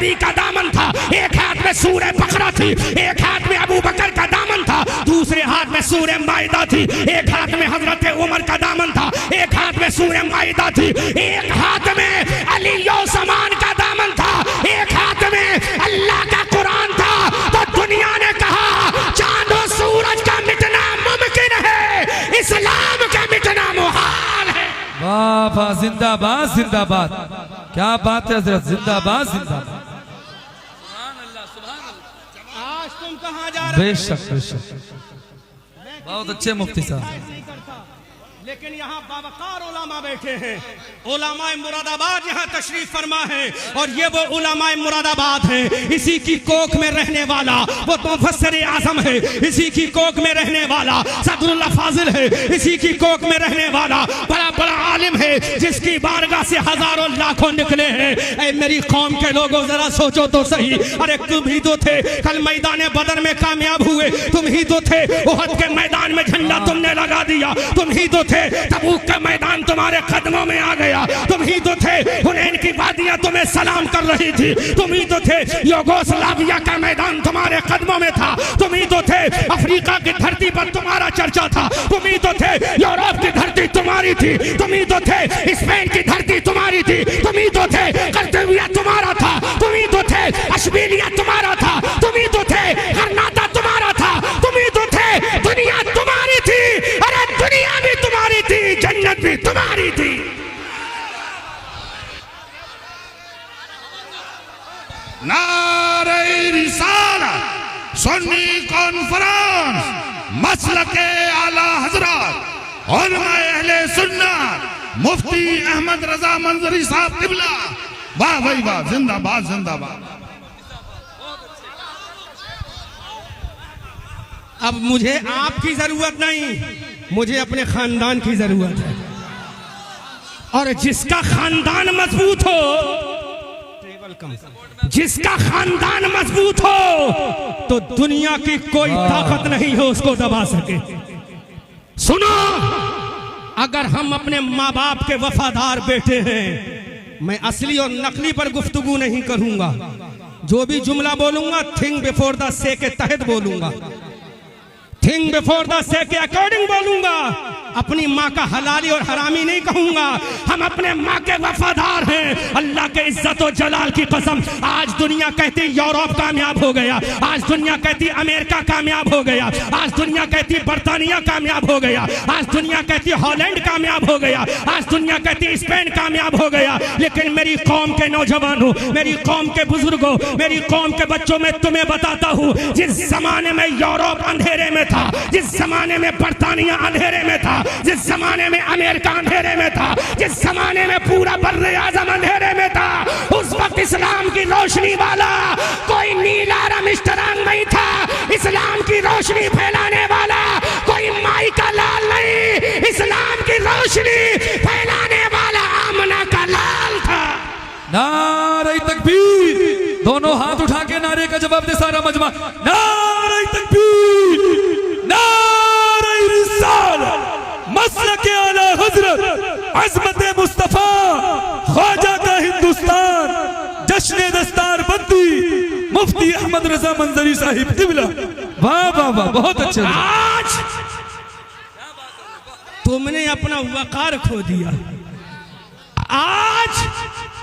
नबी का दामन था, एक हाथ में सूरह बकरा थी, एक हाथ में अबू बकर का दामन था, दूसरे हाथ में सूरह माइदा थी, एक हाथ में हजरत उमर का दामन था, एक हाथ में सूरह माइदा थी, एक हाथ में अली समान का दामन था, एक हाथ में अल्लाह का कुरान था। तो दुनिया ने कहा चांद और सूरज का मिटना मुमकिन है, इस्लाम का मिटना मुहाल है। वाह वाह, जिंदाबाद जिंदाबाद, क्या बात है हजरत, जिंदाबाद जिंदाबाद। आज तुम कहाँ जा रहे हो? बेशक बेशक, बहुत अच्छे मुफ्ती साहब। लेकिन यहाँ बावकार उलमा बैठे हैं, उलमाए मुरादाबाद यहाँ तशरीफ फरमा है, और ये वो उलमाए मुरादाबाद है। इसी की कोख में रहने वाला वो मुफस्सिर आज़म है, इसी की कोख में रहने वाला सदरुल्लाह फाजिल है, इसी की कोख में रहने वाला बड़ा बड़ा आलिम है, जिसकी बारगाह से हजारों लाखों निकले हैं। ऐ मेरी कौम के लोगों जरा सोचो तो सही, अरे तुम ही तो थे कल मैदान बदर में कामयाब हुए, तुम ही तो थे उहद के मैदान में झंडा तुमने लगा दिया, तुम ही तो थे तबूक का मैदान तुम्हारे कदमों में आ गया, तुम ही तो थे हुनैन की वादियां तुम्हें सलाम कर रही थी, तुम ही तो थे यूगोस्लाविया का मैदान तुम्हारे कदमों में था, तुम ही तो थे अफ्रीका की धरती पर तुम्हारा चर्चा था, तुम ही तो थे यूरोप की धरती तुम्हारी थी, तुम ही तो थे स्पेन की धरती तुम्हारी थी, तुम ही तो थे कर्तव्य तुम्हारा था, तुम ही तो थे अशबीलिया तुम्हारा था, तुम ही तो थे गरनाता तुम्हारा था, तुम ही तो थे, दुनिया तुम्हारी थी। अरे दुनिया भी तुम्हारी थी, जन्नत भी तुम्हारी थी। नारे रिसालत सुन्नी कॉन्फ्रेंस मसलके आला हजरत उलमाए अहले सुन्नत मुफ्ती अहमद रजा मंजरी साहब किबला, वाह भाई वाह, जिंदाबाद जिंदाबाद। अब मुझे आपकी जरूरत नहीं, मुझे अपने खानदान की जरूरत है, और जिसका खानदान मजबूत हो, जिसका खानदान मजबूत हो तो दुनिया की कोई ताकत नहीं हो उसको दबा सके। सुनो, अगर हम अपने माँ बाप के वफादार बेटे हैं, मैं असली और नकली पर गुफ्तगू नहीं करूंगा, जो भी जुमला बोलूंगा थिंक बिफोर द से के तहत बोलूंगा, थिंक बिफोर द से के अकॉर्डिंग बोलूंगा, अपनी माँ का हलाली और हरामी नहीं कहूंगा। हम अपने माँ के वफादार हैं, अल्लाह के इज्जत और जलाल की कसम। आज दुनिया कहती यूरोप कामयाब हो गया, आज दुनिया कहती अमेरिका कामयाब हो गया, आज दुनिया कहती बर्तानिया कामयाब हो गया, आज दुनिया कहती हॉलैंड कामयाब हो गया, आज दुनिया कहती स्पेन कामयाब हो गया। लेकिन मेरी कौम के नौजवानों, मेरी कौम के बुजुर्गों, मेरी कौम के बच्चों, में तुम्हें बताता हूँ, जिस जमाने में यूरोप अंधेरे में था, जिस जमाने में बर्तानिया अंधेरे में था, जिस जमाने में अमेरिका अंधेरे में था, जिस जमाने में पूरा बर्रे आजम अंधेरे में था, उस वक्त इस्लाम की रोशनी वाला कोई नीला रमिस्टरांग नहीं था, इस्लाम की रोशनी फैलाने वाला कोई माई का लाल नहीं, इस्लाम की रोशनी फैलाने वाला आमना का लाल था। नारे तकबीर, दोनों हाथ उठा के नारे का जवाब दे सारा मजमा। नारे तकबीर, नारे रिसालत, मसलके आला हजरत अज़मत मुस्तफा ख्वाजा का हिंदुस्तान, जश्न दस्तार बंदी मुफ्ती अहमद रजा मंजरी साहिब किबला। वाह वाह वाह, बहुत अच्छे। आज तुमने अपना वकार खो दिया, आज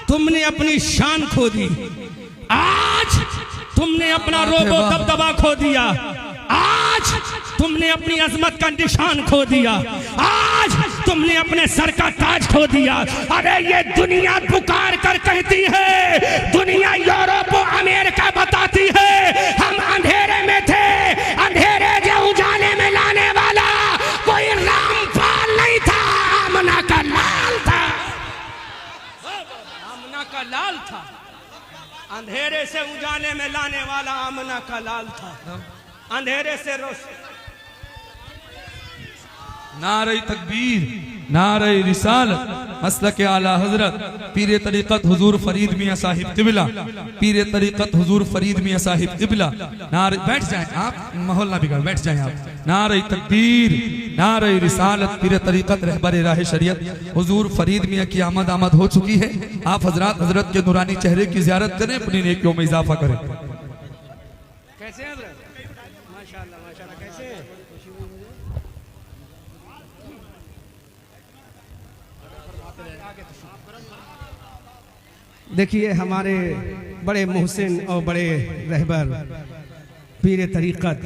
तुमने अपनी शान खो दी, आज तुमने अपना रोबो दबदबा खो दिया, आज तुमने अपनी अजमत का निशान खो दिया, आज तुमने अपने सर का ताज खो दिया। अरे ये दुनिया पुकार कर कहती है, दुनिया यूरोप और अमेरिका बताती है, हम अंधेरे में थे, अंधेरे जो उजाले में लाने वाला कोई रामपाल नहीं था, आमना का लाल था, आमना का लाल था, अंधेरे से उजाले में लाने वाला आमना का लाल था, अंधेरे से रोशनी। नारे तकबीर, नारे रिसालत, मसलके आला हजरत पीर तरीक़त हुजूर फरीद मियाँ साहिब किबला, पीर तरीक़त हुजूर फरीद मियाँ साहिब किबला। नारे, बैठ जाएं आप, माहौल ना बिगाड़, बैठ जाएं आप। नारे तकबीर, नारे रिसालत, पीर तरीक़त, रहबर राह शरीयत हुजूर फरीद मियां की आमद हो चुकी है। आप हजरत के नूरानी चेहरे की ज़ियारत करें, अपनी नेकियों में इजाफा करें। कैसे हैं हज़रत? माशाअल्लाह माशाअल्लाह, कैसे हैं? देखिए हमारे बड़े मोहसिन और बड़े रहबर पीर तरीक़त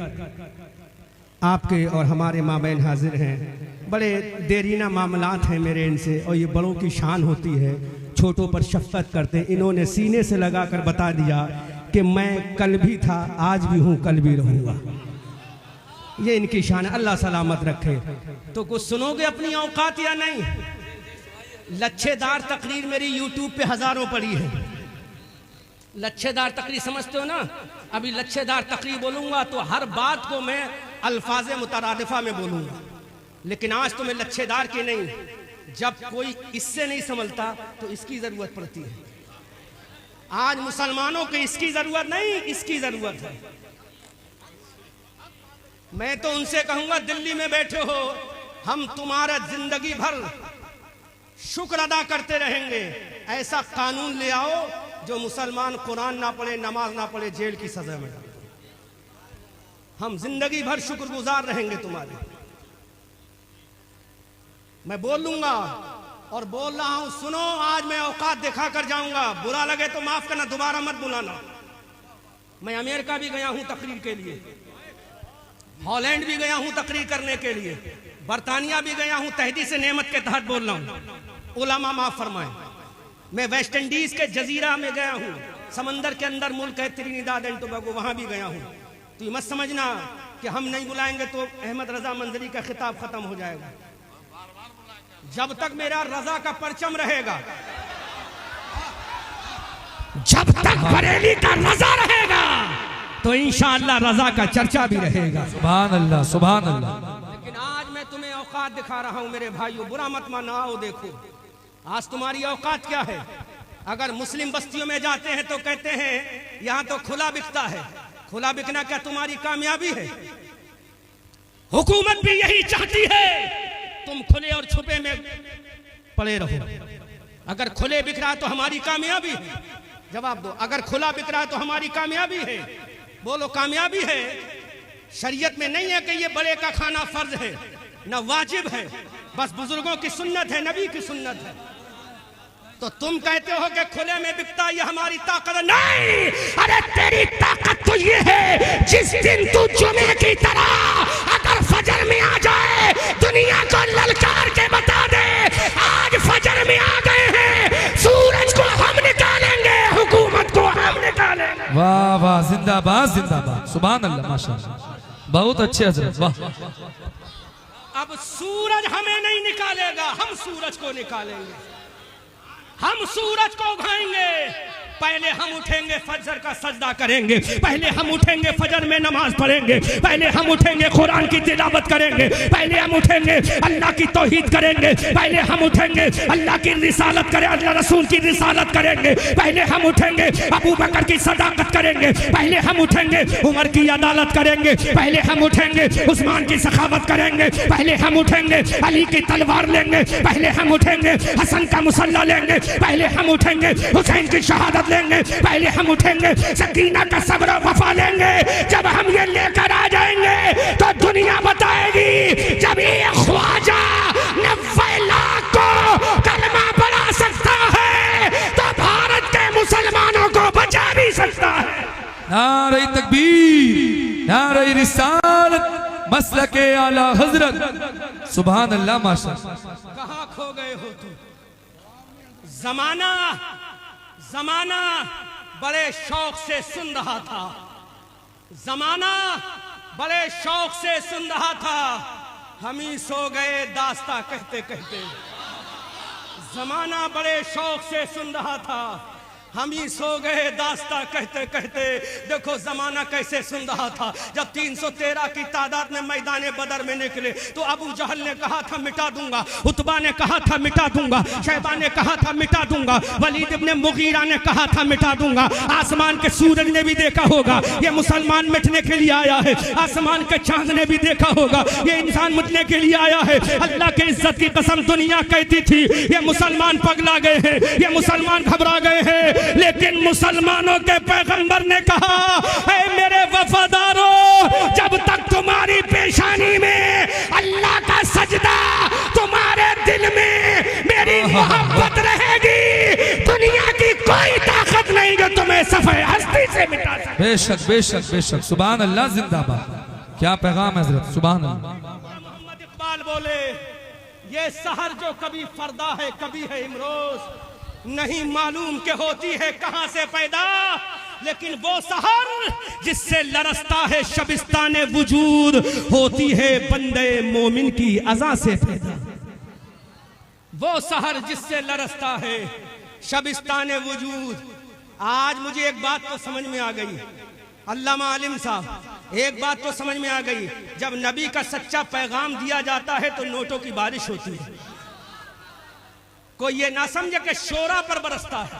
आपके और हमारे माबैन हाजिर हैं। बड़े देरीना मामलात हैं मेरे इनसे, और ये बड़ों की शान होती है, छोटों पर शफ़क़त करते हैं। इन्होंने सीने से लगा कर बता दिया कि मैं कल भी था, आज भी हूँ, कल भी रहूँगा। ये इनकी शान है, अल्लाह सलामत रखे। तो कुछ सुनोगे अपनी औकात या नहीं? लच्छेदार तकरीर मेरी यूट्यूब पे हज़ारों पड़ी है। लच्छेदार तकरीर समझते हो ना? अभी लच्छेदार तकरीर बोलूँगा तो हर बात को मैं अल्फाज मुतरादिफा में बोलूँगा, लेकिन आज तो मैं लच्छेदार की नहीं। जब कोई इससे नहीं संभलता तो इसकी ज़रूरत पड़ती है। आज मुसलमानों को इसकी ज़रूरत नहीं, इसकी ज़रूरत है। मैं तो उनसे कहूँगा, दिल्ली में बैठे हो, हम तुम्हारा जिंदगी भर शुक्र अदा करते रहेंगे। ऐसा कानून ले आओ जो मुसलमान कुरान ना पढ़े, नमाज ना पढ़े, जेल की सजा में डाले। हम जिंदगी भर शुक्रगुजार रहेंगे तुम्हारे। मैं बोलूंगा और बोल रहा हूं, सुनो, आज मैं औकात दिखा कर जाऊंगा। बुरा लगे तो माफ करना, दोबारा मत बुलाना। मैं अमेरिका भी गया हूं तकरीर के लिए, हॉलैंड भी गया हूं तकरीर करने के लिए, बरतानिया भी गया हूं। तहदीस नेमत के तहत बोल रहा हूं, उलमा माफ फरमाए। मैं वेस्ट इंडीज के जजीरा में गया हूं, समंदर के अंदर मुल्क है त्रिनिदाद एंड टोबैगो, वहां भी गया हूं। तो ये मत समझना कि हम नहीं बुलाएंगे तो अहमद रजा मंजरी का खिताब खत्म हो जाएगा। जब तक मेरा रजा का परचम रहेगा, जब तक बरेली का रजा रहेगा, तो इंशाअल्लाह रजा का चर्चा भी रहेगा। सुभान अल्लाह, सुभान अल्लाह। लेकिन आज मैं तुम्हें औकात दिखा रहा हूं मेरे भाइयों, बुरा मत मानो। आओ देखो आज तुम्हारी औकात क्या है। अगर मुस्लिम बस्तियों में जाते हैं तो कहते हैं यहां तो खुला बिकता है। खुला बिकना क्या तुम्हारी कामयाबी है? हुकूमत भी यही चाहती है तुम खुले और छुपे में पड़े रहो। अगर खुले बिक रहा है तो हमारी कामयाबी है। जवाब दो, अगर खुला बिक रहा है तो हमारी कामयाबी है। बोलो कामयाबी है। शरीयत में नहीं है कि ये बड़े का खाना फर्ज है, न वाजिब है, बस बुजुर्गों की सुन्नत है, नबी की सुन्नत है। तो तुम कहते हो कि खुले में बिकता ये हमारी ताकत नहीं। अरे तेरी ताकत तो ये है जिस दिन तू जुमे की तरह अगर फजर में आ जाए, दुनिया को ललकार के बता दे आज फजर में आ गए हैं, सूरज को हम निकालेंगे, हुकूमत को हम निकालेंगे। वाह वाह, जिंदाबाद जिंदाबाद, सुभान अल्लाह, माशाअल्लाह, बहुत अच्छे हजरत, वाह। अब सूरज हमें नहीं निकालेगा, हम सूरज को निकालेंगे। हम सूरज को उगाएंगे। पहले हम उठेंगे, फजर का सजदा करेंगे। पहले हम उठेंगे, फजर में नमाज पढ़ेंगे। पहले हम उठेंगे, कुरान की तिलावत करेंगे। पहले हम उठेंगे, अल्लाह की तौहीद करेंगे। पहले हम उठेंगे, अल्लाह की रिसालत करें, अल्लाह रसूल की रिसालत करेंगे। पहले हम उठेंगे, अबू बकर की सदाकत करेंगे। पहले हम उठेंगे, उमर की अदालत करेंगे। पहले हम उठेंगे, उस्मान की सखावत करेंगे। पहले हम उठेंगे, अली की तलवार लेंगे। पहले हम उठेंगे, हसन का मुसल्ला लेंगे। पहले हम उठेंगे, हुसैन की शहादत लेंगे। पहले हम उठेंगे, सकीना का सब्र वफा लेंगे। जब हम ये लेकर आ जाएंगे तो दुनिया बताएगी जब ये ख्वाजा 90 लाख को कलमा पढ़ा सकता है तो भारत के मुसलमानों को बचा भी सकता है। नारे तकबीर, नारे रिसालत, मसलके आला हजरत, सुभान अल्लाह, माशाअल्लाह। कहाँ खो गए हो तुम? जमाना बड़े शौक से सुन रहा था। जमाना बड़े शौक से सुन रहा था, हम ही सो गए दास्ता कहते कहते। जमाना बड़े शौक से सुन रहा था, हम ही सो गए दास्ता कहते कहते। देखो जमाना कैसे सुन रहा था। जब 313 की तादाद में मैदान बदर में निकले तो अबू जहल ने कहा था मिटा दूंगा, उतबा ने कहा था मिटा दूंगा, शैबा ने कहा था मिटा दूंगा, वलीद इब्ने मुगीरा ने कहा था मिटा दूंगा। आसमान के सूरज ने भी देखा होगा ये मुसलमान मिटने के लिए आया है, आसमान के चांद ने भी देखा होगा ये इंसान मिटने के लिए आया है। अल्लाह के इज्जत की कसम दुनिया कहती थी ये मुसलमान पगला गए हैं, ये मुसलमान घबरा गए हैं, लेकिन मुसलमानों के पैगंबर ने कहा ऐ मेरे वफादारों, जब तक तुम्हारी पेशानी में अल्लाह का सजदा, तुम्हारे दिल में मेरी मोहब्बत रहेगी, दुनिया की कोई ताकत नहीं जो तुम्हें सफे हस्ती से मिटा सके। बेशक बेशक बेशक, सुभान अल्लाह, जिंदाबाद। क्या पैगाम है हजरत, सुभान अल्लाह। मोहम्मद इकबाल बोले ये सहर जो कभी फरदा है कभी है इमरोज, नहीं मालूम के होती है कहां से पैदा, लेकिन वो सहर जिससे लरसता है शबिस्तान वजूद, होती है बंदे मोमिन की अज़ा से पैदा। वो सहर जिससे लरसता है शबिस्तान वजूद। आज मुझे एक बात तो समझ में आ गई, अल्लामा आलिम साहब, एक बात तो समझ में आ गई, जब नबी का सच्चा पैगाम दिया जाता है तो नोटों की बारिश होती है। कोई ये ना समझे कि शोरा पर बरसता है,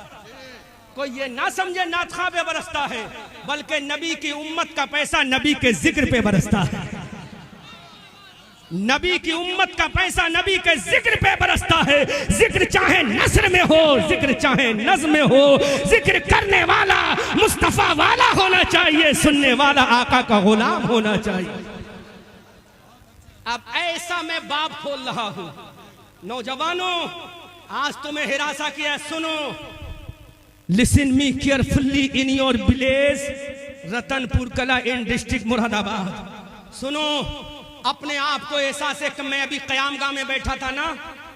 कोई ये ना समझे नातखा पे बरसता है, बल्कि नबी की उम्मत का पैसा नबी के जिक्र पे बरसता है। नबी की उम्मत का पैसा नबी के जिक्र पे बरसता है। जिक्र चाहे नस्र में हो, जिक्र चाहे नज़्म में हो, जिक्र करने वाला मुस्तफा वाला होना चाहिए, सुनने वाला आका का गुलाम होना चाहिए। अब ऐसा मैं बाप खोल रहा हूं, नौजवानों आज तुम्हें हिरासा किया, सुनो। Listen me carefully in your village Ratanpur कला इन डिस्ट्रिक्ट मुरादाबाद। सुनो, अपने आप को एहसास है कि मैं अभी कयामगाह में बैठा था ना,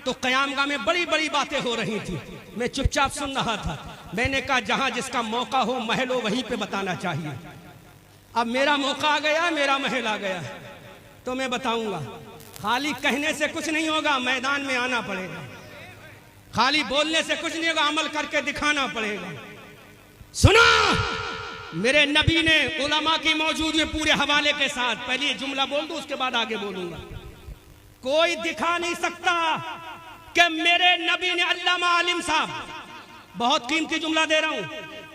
तो कयामगाह में बड़ी बड़ी बातें हो रही थी, मैं चुपचाप सुन रहा था। मैंने कहा जहां जिसका मौका हो महल हो वहीं पे बताना चाहिए। अब मेरा मौका आ गया, मेरा महल आ गया, तो मैं बताऊंगा। खाली कहने से कुछ नहीं होगा, मैदान में आना पड़ेगा। खाली बोलने से कुछ नहीं होगा, अमल करके दिखाना पड़ेगा। सुनो, मेरे नबी ने उलमा की मौजूद में पूरे हवाले के साथ, पहले ये जुमला बोल दूं उसके बाद आगे बोलूंगा। कोई दिखा नहीं सकता कि मेरे नबी ने, अल्लामा आलिम साहब बहुत कीमती जुमला दे रहा हूं,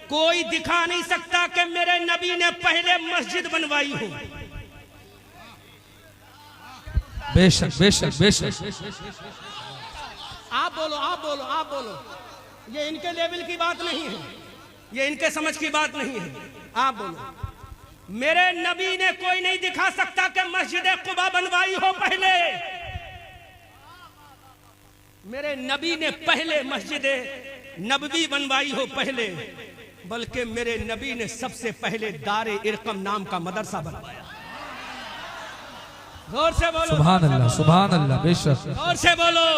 कोई दिखा नहीं सकता कि मेरे नबी ने पहले मस्जिद बनवाई हो। बेशक बेशक बेशक। आप बोलो, आप बोलो, आप बोलो। ये इनके लेवल की बात नहीं है, ये इनके समझ की बात नहीं है। आप बोलो। मेरे नबी ने कोई नहीं दिखा सकता कि मस्जिद कुबा बनवाई हो पहले। मेरे नबी ने पहले मस्जिद नबवी बनवाई हो पहले, बल्कि मेरे नबी ने सबसे पहले दारे इरकम नाम का मदरसा बनवाया। जोर से बोलो, सुभान अल्लाह, सुभान अल्लाह, बेशक। जोर से बोलो।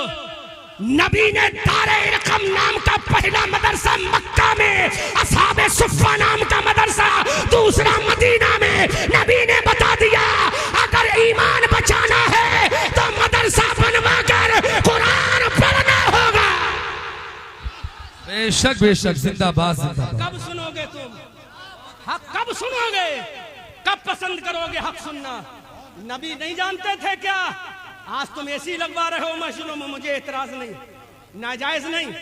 नबी ने दारे इरकम नाम का पहला मदरसा मक्का में, असहाबे सुफ़ा नाम का मदरसा दूसरा मदीना में। नबी ने बता दिया अगर ईमान बचाना है तो मदरसा बनवा कर कुरान पढ़ना होगा। बेशक बेशक, जिंदाबाद जिंदाबाद। कब सुनोगे तुम हक, कब सुनोगे, कब पसंद करोगे हक सुनना? नबी नहीं जानते थे क्या? आज तुम ऐसी लगवा रहे हो मस्जिदों में, मुझे एतराज नहीं, नाजायज नहीं,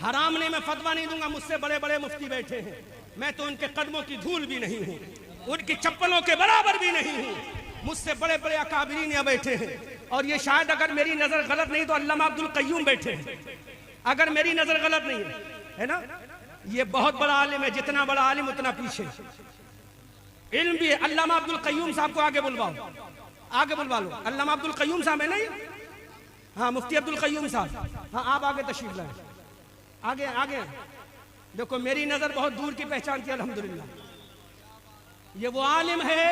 हराम नहीं, मैं फतवा नहीं दूंगा। मुझसे बड़े बड़े मुफ्ती बैठे हैं, मैं तो उनके कदमों की धूल भी नहीं हूँ, उनकी चप्पलों के बराबर भी नहीं हूँ। मुझसे बड़े बड़े अकाबिरीन यहाँ बैठे हैं, और ये शायद अगर मेरी नजर गलत नहीं तो अल्लामा अब्दुल कय्यूम बैठे हैं, अगर मेरी नजर गलत नहीं है ना। ये बहुत बड़ा आलिम है, जितना बड़ा आलिम उतना पीछे। इल्म भी है। अल्लामा अब्दुल कय्यूम साहब को आगे बुलवाओ, आगे बुलवा लो। अल्लामा अब्दुल कय्यूम साहब है नहीं? हाँ, मुफ्ती अब्दुल कय्यूम साहब। हाँ, आप आगे तशरीफ लाए, आगे आगे। देखो मेरी नजर बहुत दूर की पहचान थी, अल्हम्दुलिल्लाह। ये वो आलिम है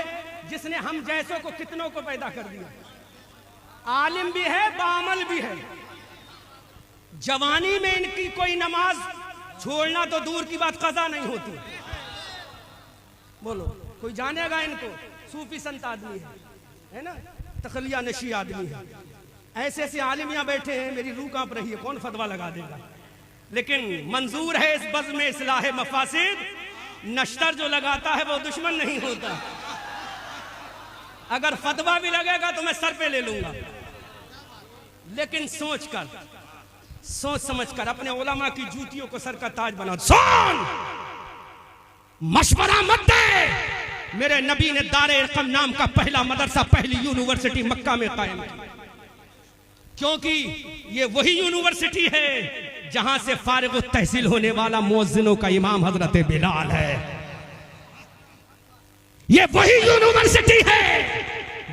जिसने हम जैसों को कितनों को पैदा कर दिया। आलिम भी है, बामल भी है। जवानी में इनकी कोई नमाज छोड़ना तो दूर की बात, कज़ा नहीं होती। बोलो, कोई जानेगा इनको? सूफी संत आदमी है ना, तखलिया नशी आदमी है। ऐसे ऐसे आलिम यहाँ बैठे हैं, मेरी रूह कांप रही है, कौन फतवा लगा देगा? लेकिन मंजूर है इस बज़्म में इस्लाह मफासिद, नश्तर जो लगाता है वो दुश्मन नहीं होता। अगर फतवा भी लगेगा तो मैं सर पे ले लूंगा, लेकिन सोच समझ कर अपने उलमा की जूतियों को सर का ताज बना। सुन, मशवरा मत दे। मेरे नबी ने दारे इरकम नाम का पहला मदरसा, पहली यूनिवर्सिटी मक्का में कायम की, क्योंकि ये वही यूनिवर्सिटी है जहां से फारिग तहसील होने वाला मुअज्जिनों का इमाम हजरत बिलाल है। ये वही यूनिवर्सिटी है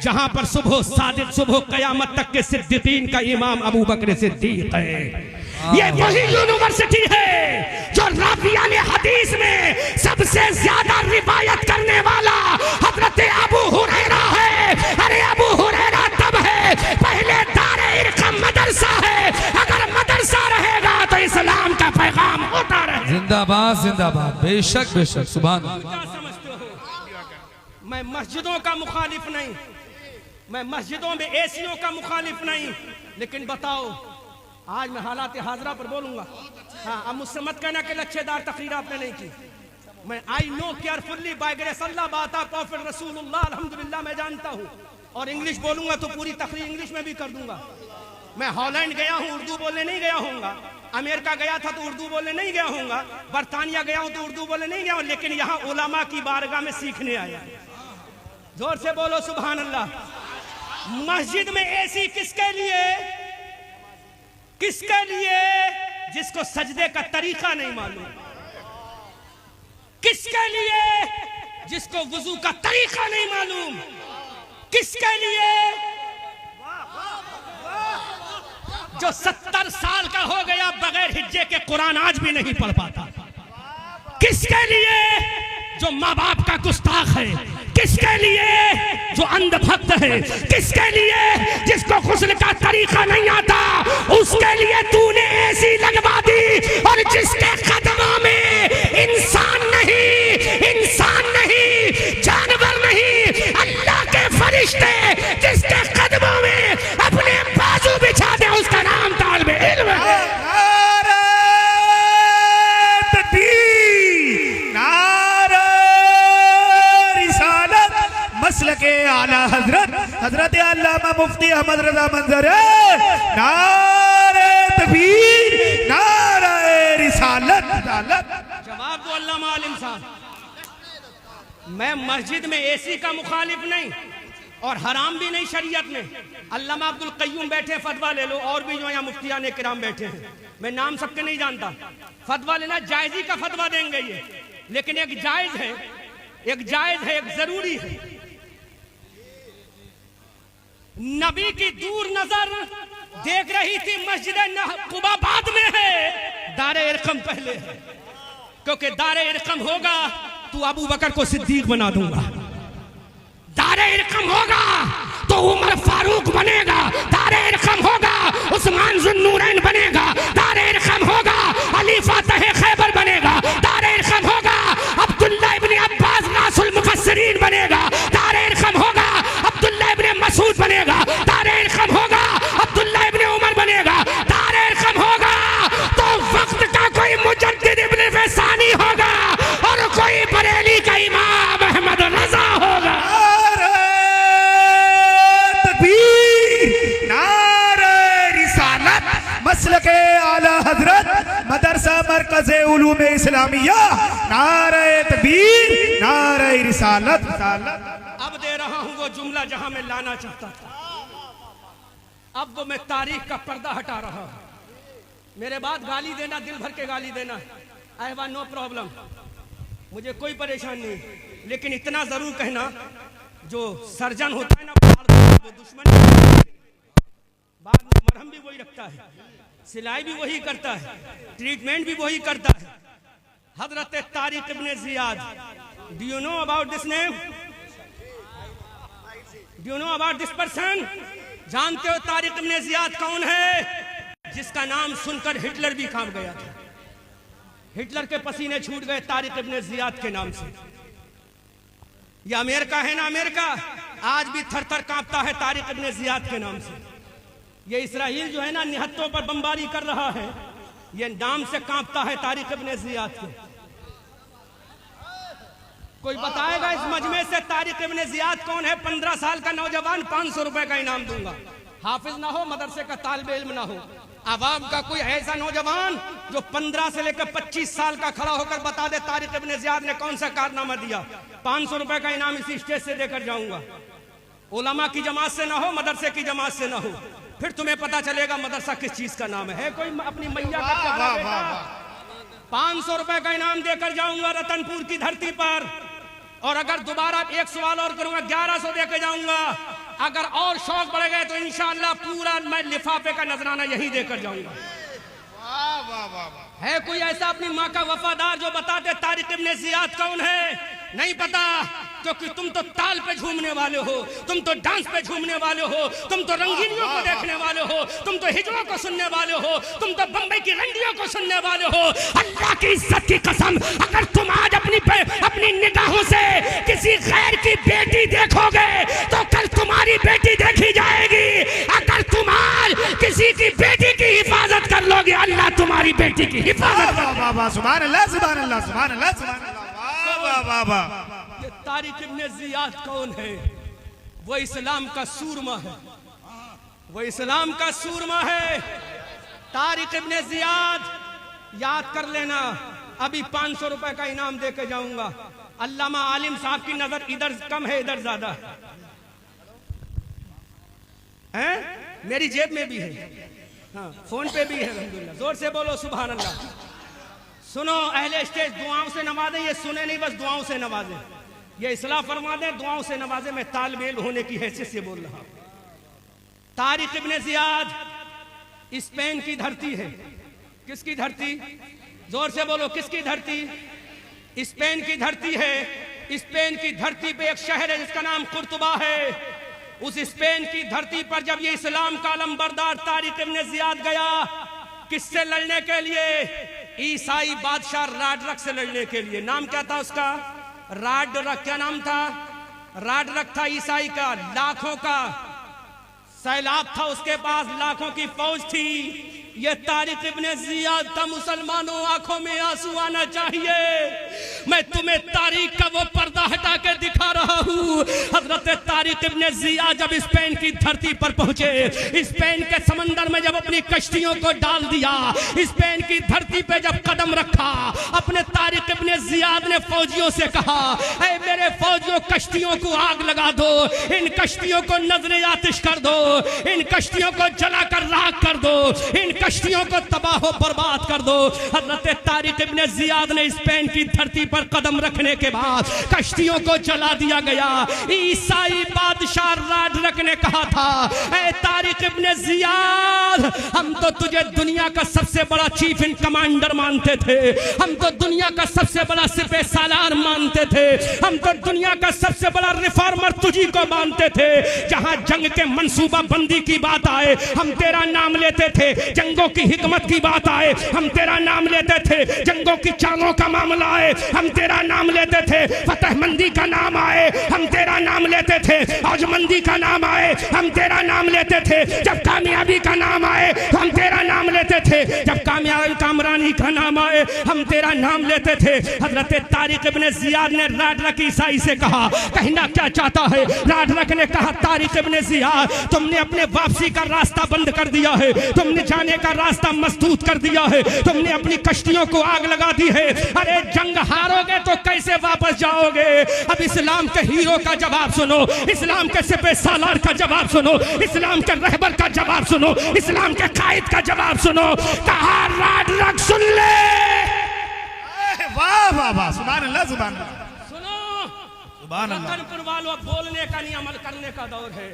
जहां पर सुबह सादिक, सुबह कयामत तक के सिद्दीकीन का इमाम अबू बकर सिद्दीक है। ये वही यूनिवर्सिटी है जो रावियाने हदीस में सबसे ज्यादा रिवायत करने वाला हजरत अबू हुरैरा है। अरे अबू हुरैरा तब है, पहले दारे इरकम मदरसा है। अगर मदरसा रहेगा तो इस्लाम का पैगाम होता रहे। जिंदाबाद जिंदाबाद, बेशक बेशक, सुभान अल्लाह। क्या समझते हो? मैं मस्जिदों का मुखालिफ नहीं, मैं मस्जिदों में एसियों का मुखालिफ नहीं, लेकिन बताओ, आज मैं हालात हाजरा पर बोलूंगा। हाँ, अब मुझसे मत कहना कि लच्छेदार तकरीर आपने नहीं की। मैं I know carefully by grace अल्लाह बाता प्रॉफिट रसूलुल्लाह अल्हम्दुलिल्लाह मैं जानता हूँ, और इंग्लिश बोलूंगा तो पूरी तकरीर इंग्लिश में भी कर दूंगा। मैं हॉलैंड गया हूँ, उर्दू बोलने नहीं गया हूँगा। अमेरिका गया था तो उर्दू बोलने नहीं गया हूँगा। बरतानिया गया हूँ तो उर्दू बोलने नहीं गया हूँ, लेकिन यहाँ उलमा की बारगाह में सीखने आया। जोर से बोलो सुभान अल्लाह। मस्जिद में एसी किसके लिए? किसके लिए? जिसको सजदे का तरीका नहीं मालूम। किसके लिए? जिसको वुजू का तरीका नहीं मालूम। किसके लिए? जो 70 साल का हो गया बगैर हिज्जे के कुरान आज भी नहीं पढ़ पाता। किसके लिए? जो माँ बाप का गुस्ताख है। किसके लिए? जो अंधभक्त है। किसके लिए? जिसको गुस्ल का तरीका नहीं आता, उसके लिए तूने ऐसी लगवा दी। और जिसके कदमों में इंसान नहीं, जानवर नहीं, अल्लाह के फरिश्ते जिसके कदमों में अपने बाजू बिछा दे, उसका नाम तालिब इल्म है। मसल के आला हजरत अल्लामा मुफ्ती अहमद रजा मंजर, नारे तकबीर, नारे रिसालत। जवाब दो अल्लामा आलिम साहब। मैं मस्जिद में एसी का मुखालिफ नहीं और हराम भी नहीं शरीयत में। अल्लामा अब्दुल कय्यूम बैठे, फतवा ले लो, और भी जो यहाँ मुफ्तियाने किराम बैठे हैं, मैं नाम सबके नहीं जानता। फतवा लेना जायजी का फतवा देंगे ये, लेकिन एक जायज है, एक जरूरी है। नबी की दूर नजर देख रही थी मस्जिद कुबा बाद में है, दारे इरकम पहले है, क्योंकि दारे इरकम होगा तो अबू बकर को सिद्दीक बना दूंगा। दारे इरकम होगा तो उमर फारूक बनेगा। दारे इरकम होगा उस्मान जुन्नूरैन बनेगा। दारे इरकम होगा अली फातह खैबर बनेगा। दारे इरकम होगा अब्दुल्ला इब्ने अब्बास नासुल मुफस्सिरीन बनेगा। दारे इरकम होगा अब्दुल्ला इब्ने मसूद बनेगा। दारे इरकम होगा अब्दुल्ला इब्ने उमर बनेगा। दारे इरकम होगा तो वक्त का कोई मुजद्दिद इब्ने फैसानी होगा और कोई बरेली का इमाम अहमद रजा होगा। मसल के आला हजरत मदरसा मरकज़ उलूम इस्लामिया, नारे तकबीर, नारे रिसालत। अब दे रहा हूं वो जुमला जहां मैं लाना चाहता था। अब वो मैं तारीख का पर्दा हटा रहा हूं। मेरे बाद गाली देना, दिल भर के गाली देना, आई हैव नो प्रॉब्लम, मुझे कोई परेशानी नहीं, लेकिन इतना जरूर कहना, जो सर्जन होता है ना वो दुश्मन, बाद में मरहम भी वही रखता है, सिलाई भी वही करता है, ट्रीटमेंट भी वही करता है। हजरत Tariq ibn Ziyad, do you know about this name? Do you know about this person? जानते हो तारिक इब्ने जियाद कौन है? जिसका नाम सुनकर हिटलर भी कांप गया था। हिटलर के पसीने छूट गए तारिक इब्ने जियाद के नाम से। ये अमेरिका है ना, अमेरिका आज भी थर थर कांपता है तारिक इब्ने जियाद के नाम से। ये इसराइल जो है ना निहत्तों पर बमबारी कर रहा है, ये नाम से कांपता है तारिक इब्ने जियाद के। कोई बताएगा इस मजमे से तारिक इब्ने जियाद कौन है? 15 साल का नौजवान, 500 रुपए का इनाम दूंगा। हाफिज ना हो, मदरसे का तालिब इल्म ना हो, आवाम का कोई ऐसा नौजवान जो 15 से लेकर 25 साल का खड़ा होकर बता दे तारिक इब्ने जियाद ने कौन सा कारनामा दिया, 500 रुपए का इनाम इसी स्टेज से देकर जाऊंगा। उलमा की जमात से ना हो, मदरसे की जमात से ना हो, फिर तुम्हें पता चलेगा मदरसा किस चीज का नाम है। कोई अपनी मैया का 500 रुपए का इनाम देकर जाऊंगा रतनपुर की धरती पर। और अगर दोबारा एक सवाल और करूंगा, 1100 देकर जाऊंगा। अगर और शौक बढ़ गए तो इंशाअल्लाह पूरा मैं लिफाफे का नजराना यही देकर जाऊंगा। है कोई ऐसा अपनी माँ का वफादार जो बताते तारिक इब्ने जियाद कौन है? नहीं पता, क्योंकि तुम तो ताल पे झूमने वाले हो, तुम तो डांस पे झूमने वाले हो, तुम तो रंगीनियों को देखने वाले हो, तुम तो हिजड़ों को सुनने वाले हो, तुम तो बम्बई की रंडियों को सुनने वाले हो। अल्लाह की इज्जत की कसम, अगर तुम आज अपनी निगाहों से किसी गैर की बेटी देखोगे तो कल तुम्हारी बेटी देखी जाएगी। अगर तुम आज किसी की बेटी की हिफाजत कर लोगे, अल्लाह तुम्हारी बेटी की हिफाजत कर। सुभान अल्लाह, सुभान अल्लाह, सुभान अल्लाह, सुभान अल्लाह। वाह वाह वाह। ये तारिक इब्ने जियाद कौन है? वो इस्लाम का सूरमा है, वो इस्लाम का सूरमा है। तारिक इब्ने जियाद याद कर लेना। अभी 500 रुपए का इनाम देके जाऊंगा। अल्लामा आलिम साहब की नजर इधर कम है, इधर ज्यादा है। मेरी जेब में भी है, हाँ, फोन पे भी है। अल्हम्दुलिल्लाह, जोर से बोलो सुभान अल्लाह। सुनो अहले स्टेज, दुआओं से नवाजें। ये सुने नहीं, बस दुआओं से नवाजें। ये इस्लाह फरमा दें, दुआओं से नवाजें। मैं तालिब इल्म होने की हैसियत से बोल रहा हूं। तारिक इब्ने जियाद स्पेन की धरती है। किसकी धरती? जोर से बोलो, किसकी धरती? स्पेन की धरती है। स्पेन की धरती पे एक शहर है जिसका नाम कुर्तुबा है। उस स्पेन की धरती पर जब ये इस्लाम का अलमबरदार तारिक इब्ने जियाद गया, किससे लड़ने के लिए? ईसाई बादशाह राडरक से लड़ने के लिए। नाम क्या था उसका? राडरक। क्या नाम था? राडरक था ईसाई का। लाखों का सैलाब था उसके पास, लाखों की फौज थी। ये तारिक इब्ने जियाद था। मुसलमानों, आंखों में आंसू आना चाहिए। मैं तुम्हें तारीख का वो पर्दा हटा के दिखा रहा हूँ। हजरत तारिक इब्ने जियाद जब स्पेन की धरती पर पहुंचे, स्पेन के समंदर में जब अपनी कश्तियों को डाल दिया, स्पेन की धरती पे जब कदम रखा, अपने तारिक इब्ने जियाद ने फौजियों से कहा, ऐ मेरे फौजियों, कश्तियों को आग लगा दो, इन कश्तियों को नजरे आतिश कर दो, इन कश्तियों को जलाकर राख कर दो, इन कश्तियों को तबाह बर्बाद कर दो। हजरत तारिक इब्ने जियाद ने स्पेन की धरती पर कदम रखने के बाद कश्तियों को जला दिया गया। ईसाई बादशाह राडरक ने कहा था, ऐ तारिक इब्ने जियाद, हम तो तुझे दुनिया का सबसे बड़ा चीफ इन कमांडर मानते थे, हम तो दुनिया का सबसे बड़ा सिपह सालार मानते थे, हम तो दुनिया का सबसे बड़ा रिफॉर्मर तुझी को मानते थे। जहां जंग के मंसूबा बंदी की बात आए, हम तेरा नाम लेते थे। जंगों की हिकमत की बात आए, हम तेरा नाम लेते थे। जंगों की चालों का मामला आए, हम तेरा नाम लेते थे। फतहमंदी का नाम आए, हम तेरा नाम लेते थे। औजमंदी का नाम आए, हम तेरा नाम लेते थे। जब कामयाबी का नाम आए, हम तेरा नाम लेते थे। जब कामरानी का नाम आए, हम तेरा नाम लेते थे। हजरत तारिक इब्ने जियाद ने राडरक ईसाई से कहा, कहना क्या चाहता है? राडरक ने कहा, तारिक इब्ने जियाद, तुमने अपने वापसी का रास्ता बंद कर दिया है, तुमने जाने का रास्ता मसदूद कर दिया है, तुमने अपनी कश्तियों को आग लगा दी है। अरे जंग हारोगे तो कैसे वापस जाओगे? अब इस्लाम के हीरो का जवाब सुनो, इस्लाम के सिपह सालार का जवाब सुनो, इस्लाम के रहबर का जवाब सुनो, इस्लाम के कायद का जवाब सुनो। कहा राडरक सुन ले। वाह वाह वाह, सुभान अल्लाह, सुभान अल्लाह। सुनो, रतनपुर वालों, बोलने का नहीं अमल करने का दौर है।